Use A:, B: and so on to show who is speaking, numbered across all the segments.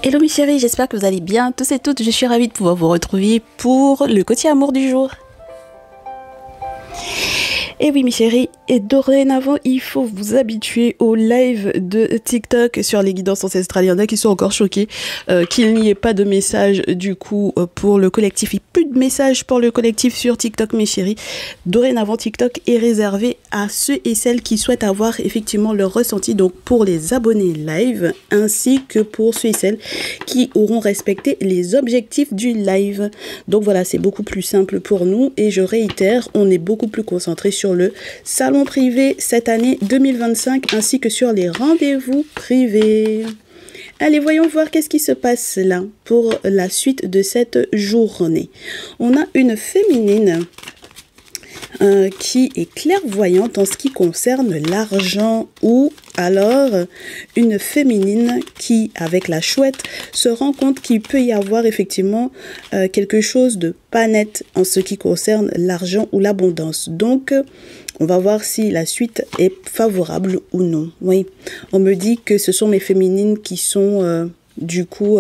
A: Hello mes chéris, j'espère que vous allez bien tous et toutes. Je suis ravie de pouvoir vous retrouver pour le côté amour du jour. Et oui mes chéris, et dorénavant il faut vous habituer au live de TikTok sur les guidances ancestrales. Il y en a qui sont encore choqués qu'il n'y ait pas de message du coup pour le collectif. Il n'y a plus de message pour le collectif sur TikTok mes chéris. Dorénavant TikTok est réservé à ceux et celles qui souhaitent avoir effectivement leur ressenti, donc pour les abonnés live ainsi que pour ceux et celles qui auront respecté les objectifs du live. Donc voilà, c'est beaucoup plus simple pour nous et je réitère, on est beaucoup plus concentré sur le salon privé cette année 2025 ainsi que sur les rendez-vous privés. Allez, voyons voir qu'est-ce qui se passe là pour la suite de cette journée. On a une féminine qui est clairvoyante en ce qui concerne l'argent, ou alors une féminine qui, avec la chouette, se rend compte qu'il peut y avoir effectivement quelque chose de pas net en ce qui concerne l'argent ou l'abondance. Donc, on va voir si la suite est favorable ou non. Oui, on me dit que ce sont mes féminines qui sont du coup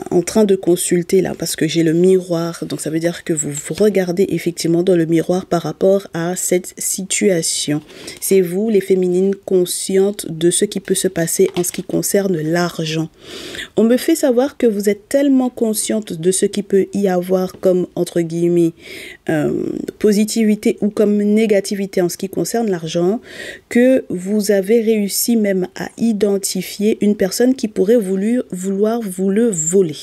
A: en train de consulter là, parce que j'ai le miroir, donc ça veut dire que vous regardez effectivement dans le miroir par rapport à cette situation. C'est vous les féminines conscientes de ce qui peut se passer en ce qui concerne l'argent. On me fait savoir que vous êtes tellement consciente de ce qui peut y avoir comme entre guillemets positivité ou comme négativité en ce qui concerne l'argent, que vous avez réussi même à identifier une personne qui pourrait vouloir vous le voler.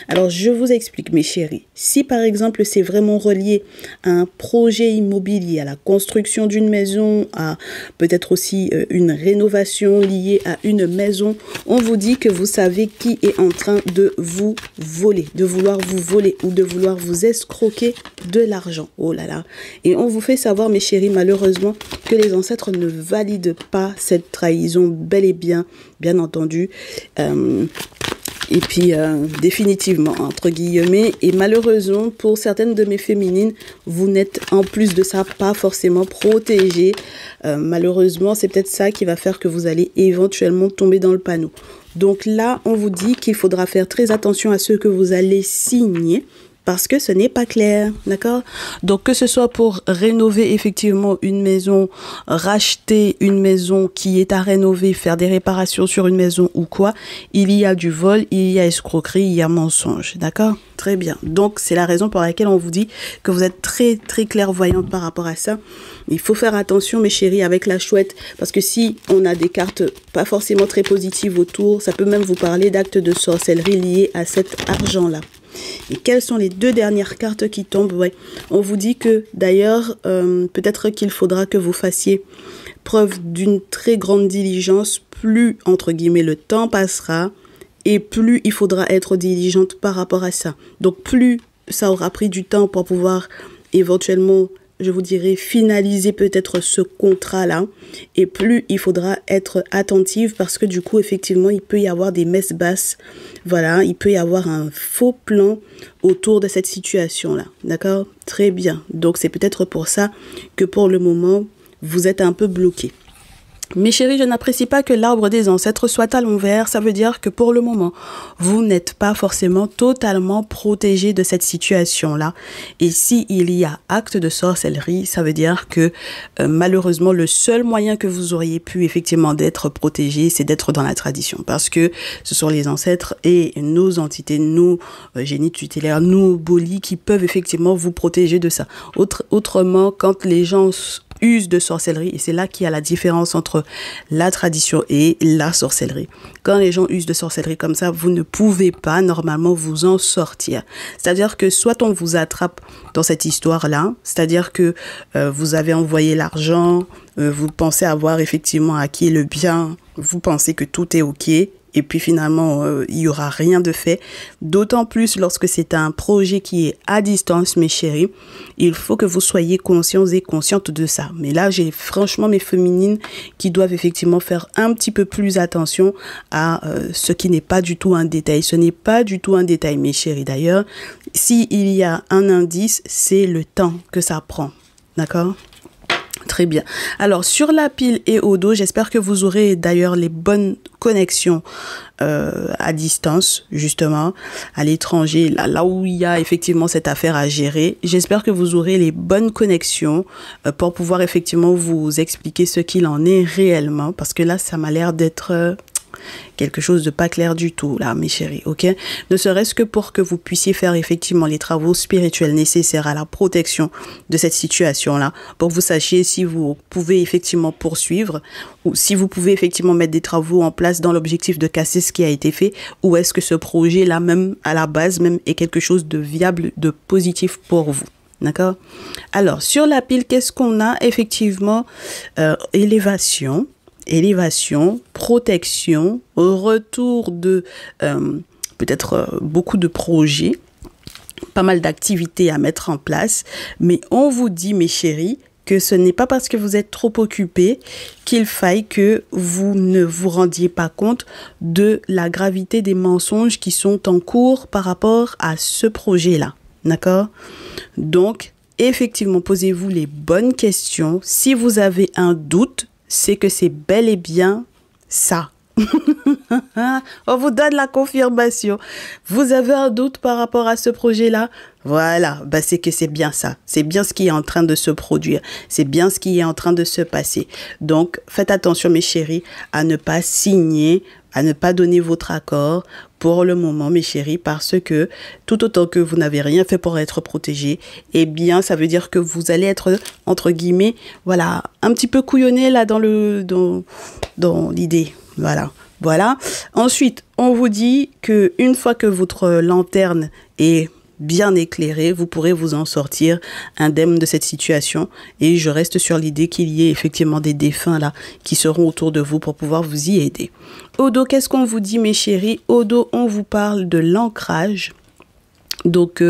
A: Alors je vous explique mes chéris. Si par exemple c'est vraiment relié à un projet immobilier, à la construction d'une maison, à peut-être aussi une rénovation liée à une maison, on vous dit que vous savez qui est en train de vous voler, de vouloir vous voler ou de vouloir vous escroquer de l'argent. Oh là là. Et on vous fait savoir mes chéris malheureusement que les ancêtres ne valident pas cette trahison, bel et bien entendu. Et puis définitivement entre guillemets, et malheureusement pour certaines de mes féminines, vous n'êtes en plus de ça pas forcément protégées. Malheureusement c'est peut-être ça qui va faire que vous allez éventuellement tomber dans le panneau. Donc là on vous dit qu'il faudra faire très attention à ce que vous allez signer, parce que ce n'est pas clair, d'accord? Donc que ce soit pour rénover effectivement une maison, racheter une maison qui est à rénover, faire des réparations sur une maison ou quoi, il y a du vol, il y a escroquerie, il y a mensonge, d'accord? Très bien. Donc c'est la raison pour laquelle on vous dit que vous êtes très très clairvoyante par rapport à ça. Il faut faire attention mes chéris avec la chouette, parce que si on a des cartes pas forcément très positives autour, ça peut même vous parler d'actes de sorcellerie liés à cet argent-là. Et quelles sont les deux dernières cartes qui tombent? Ouais. On vous dit que d'ailleurs, peut-être qu'il faudra que vous fassiez preuve d'une très grande diligence. Plus, entre guillemets, le temps passera et plus il faudra être diligente par rapport à ça. Donc plus ça aura pris du temps pour pouvoir éventuellement, je vous dirais, finaliser peut-être ce contrat-là, et plus il faudra être attentive, parce que du coup, effectivement, il peut y avoir des messes basses. Voilà, il peut y avoir un faux plan autour de cette situation-là. D'accord? Très bien. Donc, c'est peut-être pour ça que pour le moment, vous êtes un peu bloqué. Mes chéris, je n'apprécie pas que l'arbre des ancêtres soit à l'envers. Ça veut dire que pour le moment, vous n'êtes pas forcément totalement protégé de cette situation-là. Et si il y a acte de sorcellerie, ça veut dire que malheureusement, le seul moyen que vous auriez pu effectivement d'être protégé, c'est d'être dans la tradition. Parce que ce sont les ancêtres et nos entités, nos génies tutélaires, nos bolis qui peuvent effectivement vous protéger de ça. Autrement, quand les gens usent de sorcellerie, et c'est là qu'il y a la différence entre la tradition et la sorcellerie. Quand les gens usent de sorcellerie comme ça, vous ne pouvez pas normalement vous en sortir. C'est-à-dire que soit on vous attrape dans cette histoire-là, c'est-à-dire que vous avez envoyé l'argent, vous pensez avoir effectivement acquis le bien, vous pensez que tout est OK, et puis finalement, il n'y aura rien de fait. D'autant plus lorsque c'est un projet qui est à distance, mes chéris. Il faut que vous soyez conscients et conscientes de ça. Mais là, j'ai franchement mes féminines qui doivent effectivement faire un petit peu plus attention à ce qui n'est pas du tout un détail. Ce n'est pas du tout un détail, mes chéris. D'ailleurs, s'il y a un indice, c'est le temps que ça prend. D'accord ? Très bien. Alors, sur la pile et au dos, j'espère que vous aurez d'ailleurs les bonnes connexions à distance, justement, à l'étranger, là où il y a effectivement cette affaire à gérer. J'espère que vous aurez les bonnes connexions pour pouvoir effectivement vous expliquer ce qu'il en est réellement, parce que là, ça m'a l'air d'être quelque chose de pas clair du tout, là, mes chéris, ok? Ne serait-ce que pour que vous puissiez faire effectivement les travaux spirituels nécessaires à la protection de cette situation-là, pour que vous sachiez si vous pouvez effectivement poursuivre ou si vous pouvez effectivement mettre des travaux en place dans l'objectif de casser ce qui a été fait, ou est-ce que ce projet-là, même à la base, même est quelque chose de viable, de positif pour vous. D'accord? Alors, sur la pile, qu'est-ce qu'on a? Effectivement, élévation, protection, retour de peut-être beaucoup de projets, pas mal d'activités à mettre en place. Mais on vous dit, mes chéris, que ce n'est pas parce que vous êtes trop occupés qu'il faille que vous ne vous rendiez pas compte de la gravité des mensonges qui sont en cours par rapport à ce projet-là. D'accord? Donc, effectivement, posez-vous les bonnes questions. Si vous avez un doute, c'est que c'est bel et bien ça. On vous donne la confirmation. Vous avez un doute par rapport à ce projet-là? Voilà, bah c'est que c'est bien ça. C'est bien ce qui est en train de se produire. C'est bien ce qui est en train de se passer. Donc, faites attention, mes chéris, à ne pas signer, à ne pas donner votre accord pour le moment, mes chéris, parce que tout autant que vous n'avez rien fait pour être protégé, eh bien, ça veut dire que vous allez être, entre guillemets, voilà, un petit peu couillonné là dans l'idée. Voilà. Ensuite, on vous dit que une fois que votre lanterne est bien éclairée, vous pourrez vous en sortir indemne de cette situation. Et je reste sur l'idée qu'il y ait effectivement des défunts là qui seront autour de vous pour pouvoir vous y aider. Au dos, qu'est-ce qu'on vous dit, mes chéris? Au dos, on vous parle de l'ancrage. Donc,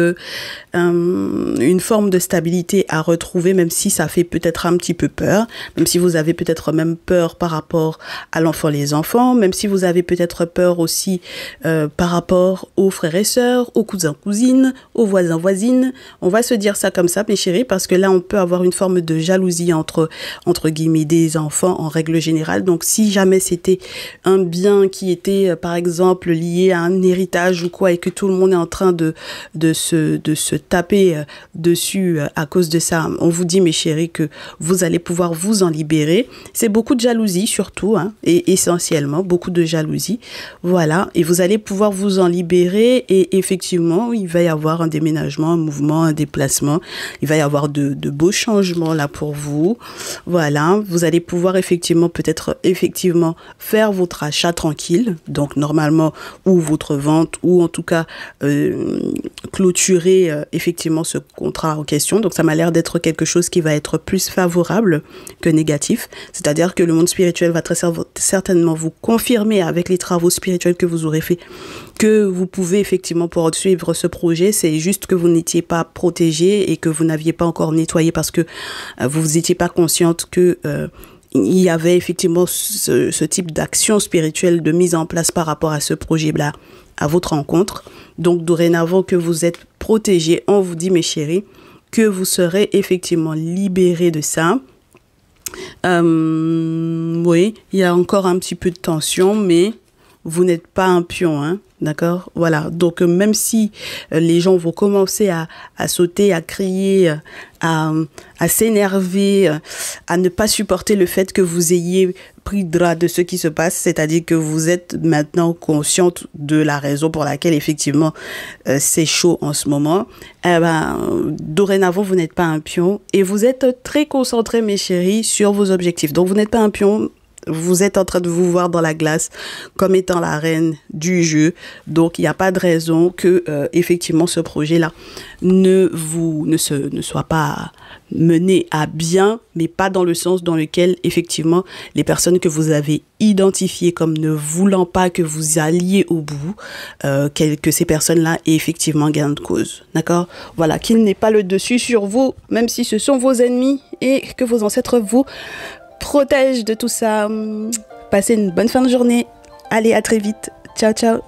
A: une forme de stabilité à retrouver, même si ça fait peut-être un petit peu peur, même si vous avez peut-être même peur par rapport à l'enfant, les enfants, même si vous avez peut-être peur aussi par rapport aux frères et sœurs, aux cousins, cousines, aux voisins, voisines. On va se dire ça comme ça, mes chéris, parce que là, on peut avoir une forme de jalousie entre guillemets, des enfants en règle générale. Donc, si jamais c'était un bien qui était, par exemple, lié à un héritage ou quoi, et que tout le monde est en train de se taper dessus à cause de ça, on vous dit, mes chéris, que vous allez pouvoir vous en libérer. C'est beaucoup de jalousie surtout, hein, et essentiellement beaucoup de jalousie. Voilà, et vous allez pouvoir vous en libérer, et effectivement, il va y avoir un déménagement, un mouvement, un déplacement. Il va y avoir de beaux changements là pour vous. Voilà, vous allez pouvoir peut-être faire votre achat tranquille, donc normalement, ou votre vente, ou en tout cas clôturer effectivement ce contrat en question. Donc ça m'a l'air d'être quelque chose qui va être plus favorable que négatif. C'est-à-dire que le monde spirituel va très certainement vous confirmer avec les travaux spirituels que vous aurez fait que vous pouvez effectivement poursuivre ce projet. C'est juste que vous n'étiez pas protégé et que vous n'aviez pas encore nettoyé parce que vous n'étiez pas consciente que il y avait effectivement ce type d'action spirituelle de mise en place par rapport à ce projet-là, à votre rencontre. Donc, dorénavant que vous êtes protégés, on vous dit, mes chéris, que vous serez effectivement libérés de ça. Oui, il y a encore un petit peu de tension, mais vous n'êtes pas un pion, hein. D'accord? Voilà. Donc, même si les gens vont commencer à sauter, à crier, à s'énerver, à ne pas supporter le fait que vous ayez pris drap de ce qui se passe, c'est-à-dire que vous êtes maintenant consciente de la raison pour laquelle, effectivement, c'est chaud en ce moment, dorénavant, vous n'êtes pas un pion et vous êtes très concentrés, mes chéris, sur vos objectifs. Donc, vous n'êtes pas un pion. Vous êtes en train de vous voir dans la glace comme étant la reine du jeu. Donc, il n'y a pas de raison que, effectivement, ce projet-là ne soit pas mené à bien, mais pas dans le sens dans lequel, effectivement, les personnes que vous avez identifiées comme ne voulant pas que vous alliez au bout, que ces personnes-là aient effectivement gain de cause. D'accord? Voilà, qu'il n'ait pas le dessus sur vous, même si ce sont vos ennemis et que vos ancêtres vous protège de tout ça. Passez une bonne fin de journée. Allez, à très vite. Ciao, ciao.